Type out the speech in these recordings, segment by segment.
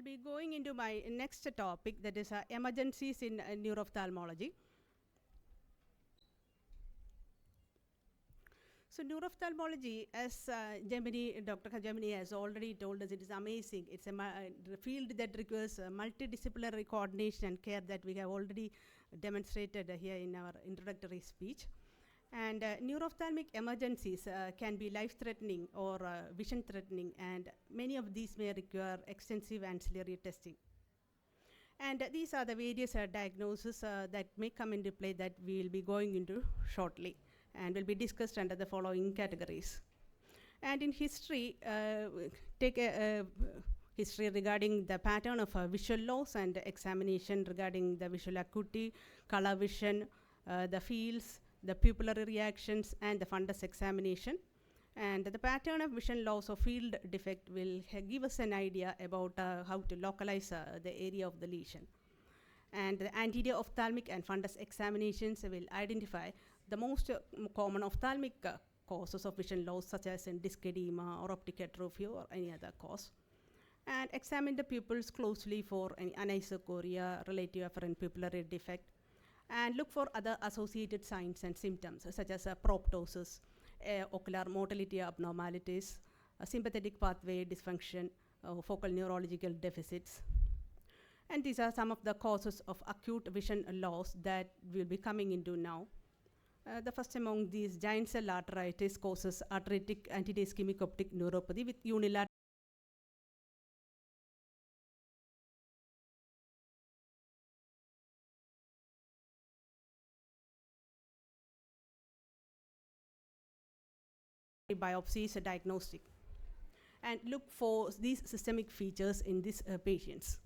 I'll be going into my next topic, that is emergencies in neuro-ophthalmology. So neuro-ophthalmology, as Dr. Gemini has already told us, it is amazing. It's a field that requires multidisciplinary coordination and care that we have already demonstrated here in our introductory speech. And neuro-ophthalmic emergencies can be life-threatening or vision-threatening, and many of these may require extensive ancillary testing. And these are the various diagnoses that may come into play that we will be going into shortly, and will be discussed under the following categories. And in history, take a history regarding the pattern of visual loss and examination regarding the visual acuity, color vision, the fields, the pupillary reactions, and the fundus examination. And the pattern of vision loss or field defect will give us an idea about how to localize the area of the lesion. And the anterior ophthalmic and fundus examinations will identify the most common ophthalmic causes of vision loss, such as in disc edema or optic atrophy or any other cause. And examine the pupils closely for any anisocoria, relative afferent pupillary defect, and look for other associated signs and symptoms, such as proptosis, ocular motility abnormalities, sympathetic pathway dysfunction, focal neurological deficits. And these are some of the causes of acute vision loss that we'll be coming into now. The first among these, giant cell arteritis causes arteritic anti-ischemic optic neuropathy with unilateral biopsies diagnostic, and look for these systemic features in these patients.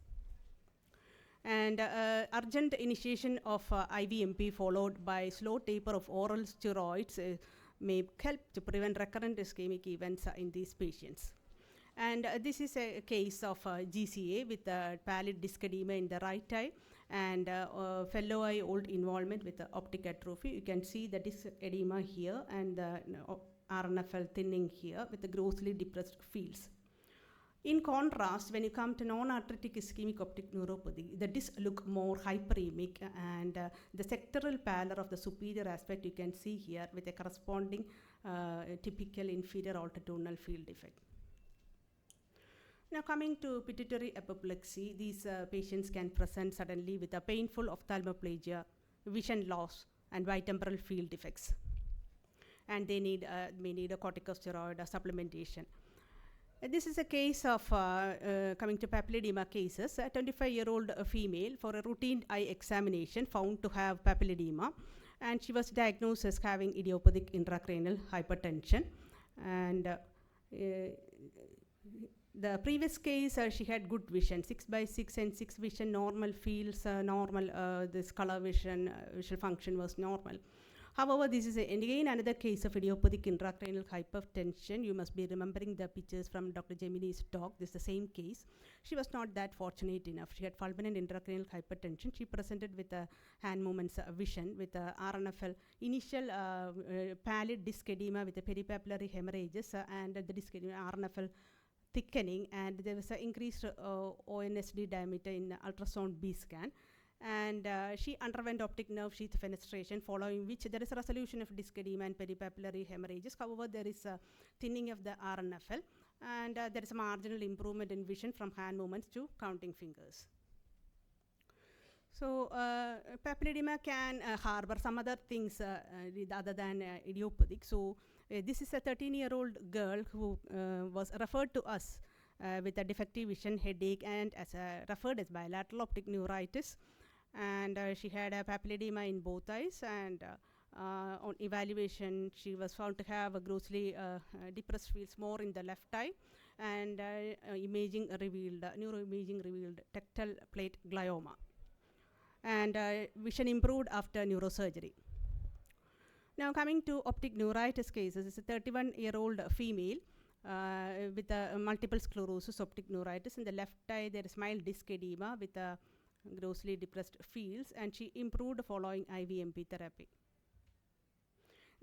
And urgent initiation of IVMP followed by slow taper of oral steroids may help to prevent recurrent ischemic events in these patients. And this is a case of GCA with pallid disc edema in the right eye and fellow eye old involvement with optic atrophy. You can see the disc edema here and the RNFL thinning here with the grossly depressed fields. In contrast, when you come to non-arthritic ischemic optic neuropathy, the discs look more hyperemic, and the sectoral pallor of the superior aspect you can see here with a corresponding typical inferior altitudinal field defect. Now coming to pituitary apoplexy, these patients can present suddenly with a painful ophthalmoplegia, vision loss, and bitemporal field defects. And they may need a corticosteroid supplementation. This is a case of coming to papilledema cases. A 25-year-old female for a routine eye examination found to have papilledema, and she was diagnosed as having idiopathic intracranial hypertension. And the previous case, she had good vision, 6/6 and 6 vision, normal fields, normal, this color vision, visual function was normal. However, this is again another case of idiopathic intracranial hypertension. You must be remembering the pictures from Dr. Gemini's talk. This is the same case. She was not that fortunate enough. She had fulminant intracranial hypertension. She presented with hand movements vision with RNFL, initial pallid disc edema with the peripapillary hemorrhages and the disc edema RNFL thickening, and there was an increased ONSD diameter in ultrasound B scan. And she underwent optic nerve sheath fenestration, following which there is a resolution of disc edema and peripapillary hemorrhages. However, there is a thinning of the RNFL, and there is a marginal improvement in vision from hand movements to counting fingers. So papilledema can harbor some other things other than idiopathic. So this is a 13-year-old girl who was referred to us with a defective vision, headache, and referred as bilateral optic neuritis. And she had a papilledema in both eyes, and on evaluation she was found to have a grossly depressed fields more in the left eye, and neuroimaging revealed tectal plate glioma, and vision improved after neurosurgery. Now coming to optic neuritis cases, it's a 31-year-old female with multiple sclerosis optic neuritis. In the left eye there is mild disc edema with grossly depressed fields, and she improved following IVMP therapy.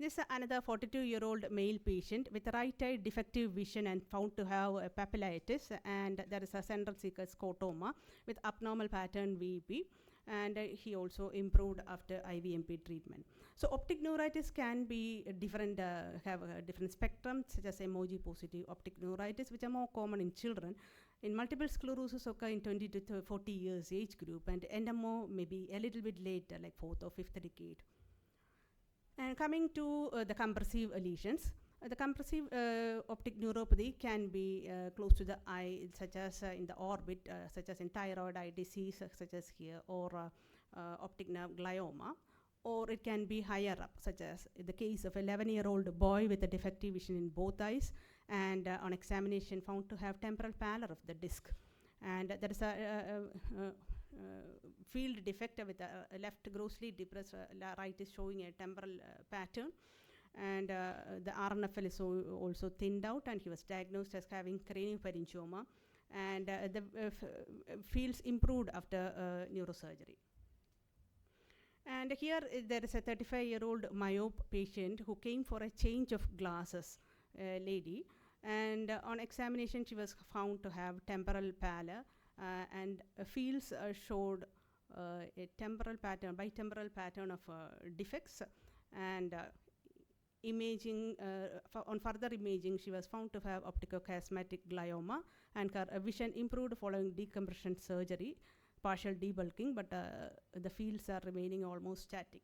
This is another 42-year-old male patient with right eye defective vision and found to have papillitis, and there is a central cecal scotoma with abnormal pattern VP, and he also improved after IVMP treatment. So optic neuritis can be different, have a different spectrum, such as emoji positive optic neuritis, which are more common in children. In multiple sclerosis occur in 20 to 40 years age group, and NMO may be a little bit later, like 4th or 5th decade. And coming to the compressive lesions, the compressive optic neuropathy can be close to the eye, such as in the orbit, such as in thyroid eye disease, such as here, or optic nerve glioma, or it can be higher up, such as in the case of an 11-year-old boy with a defective vision in both eyes, and on examination found to have temporal pallor of the disc. And there is a field defect with the left grossly depressed, right is showing a temporal pattern, and the RNFL is also thinned out, and he was diagnosed as having craniopharyngioma, and the fields improved after neurosurgery. And here there is a 35-year-old myope patient who came for a change of glasses, lady, and on examination she was found to have temporal pallor, and fields showed a temporal pattern, bitemporal pattern of defects, and imaging, on further imaging, she was found to have opticochiasmatic glioma, and her vision improved following decompression surgery, partial debulking, but the fields are remaining almost static.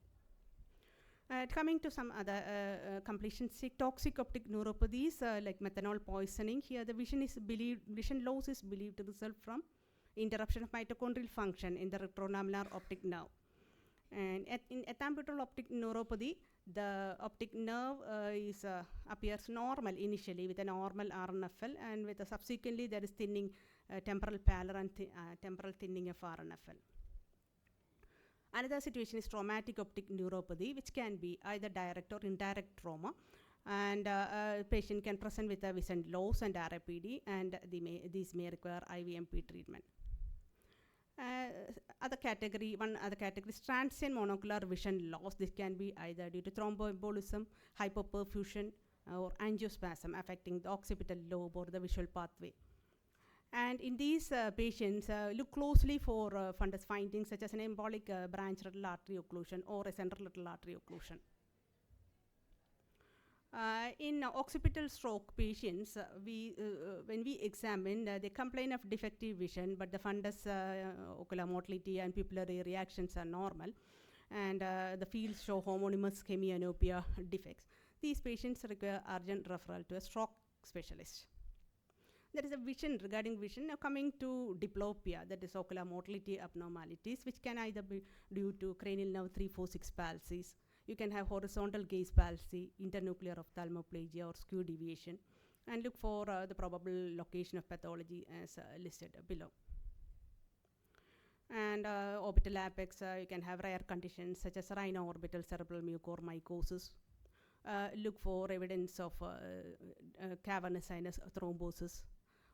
Coming to some other completions, toxic optic neuropathies like methanol poisoning. Here, the vision loss is believed to result from interruption of mitochondrial function in the retronamellar optic nerve. And in ethambutol optic neuropathy, the optic nerve appears normal initially with a normal RNFL, and with subsequently there is thinning, temporal pallor and temporal thinning of RNFL. Another situation is traumatic optic neuropathy, which can be either direct or indirect trauma, and patient can present with a vision loss and RAPD, and these may require IVMP treatment. One other category is transient monocular vision loss. This can be either due to thromboembolism, hypoperfusion, or angiospasm affecting the occipital lobe or the visual pathway. And in these patients, look closely for fundus findings such as an embolic branch retinal artery occlusion or a central retinal artery occlusion. In occipital stroke patients, when we examine, they complain of defective vision, but the fundus ocular motility and pupillary reactions are normal, and the fields show homonymous hemianopia defects. These patients require urgent referral to a stroke specialist. There is a vision, regarding vision, now coming to diplopia, that is ocular motility abnormalities, which can either be due to cranial nerve 3-4-6 palsies. You can have horizontal gaze palsy, internuclear ophthalmoplegia, or skew deviation, and look for the probable location of pathology as listed below. And orbital apex, you can have rare conditions such as rhino-orbital cerebral mucormycosis. Look for evidence of cavernous sinus thrombosis,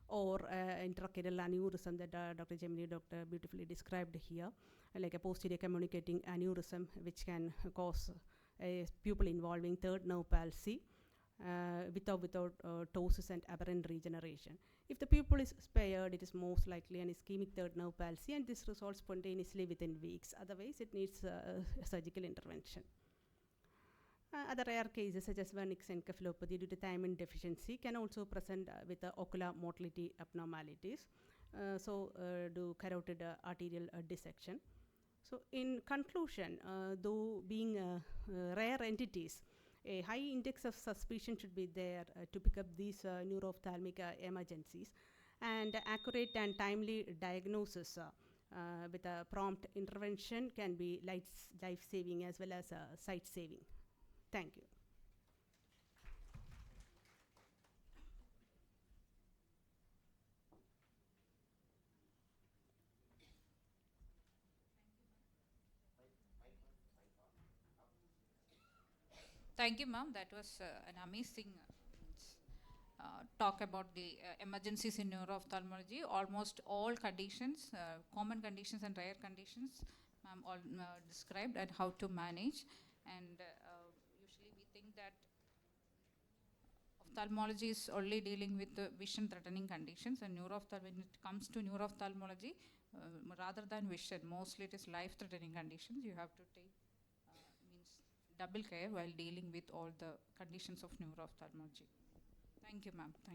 or intracranial aneurysm that Dr. Gemini beautifully described here, like a posterior communicating aneurysm, which can cause a pupil involving third nerve palsy without ptosis and aberrant regeneration. If the pupil is spared, it is most likely an ischemic third nerve palsy, and this resolves spontaneously within weeks. Otherwise, it needs surgical intervention. Other rare cases such as Wernicke's encephalopathy due to thiamine deficiency can also present with ocular motility abnormalities. Do carotid arterial dissection. So in conclusion, though being rare entities, a high index of suspicion should be there to pick up these neuro-ophthalmic emergencies, and accurate and timely diagnosis with a prompt intervention can be life-saving as well as sight-saving. Thank you. Thank you, ma'am. That was an amazing talk about the emergencies in neuro-ophthalmology. Almost all conditions, common conditions and rare conditions, ma'am all described, and how to manage. And usually we think that ophthalmology is only dealing with the vision threatening conditions, and when it comes to neuro-ophthalmology, rather than vision, mostly it is life threatening conditions. You have to take means double care while dealing with all the conditions of neuro-ophthalmology. Thank you, ma'am.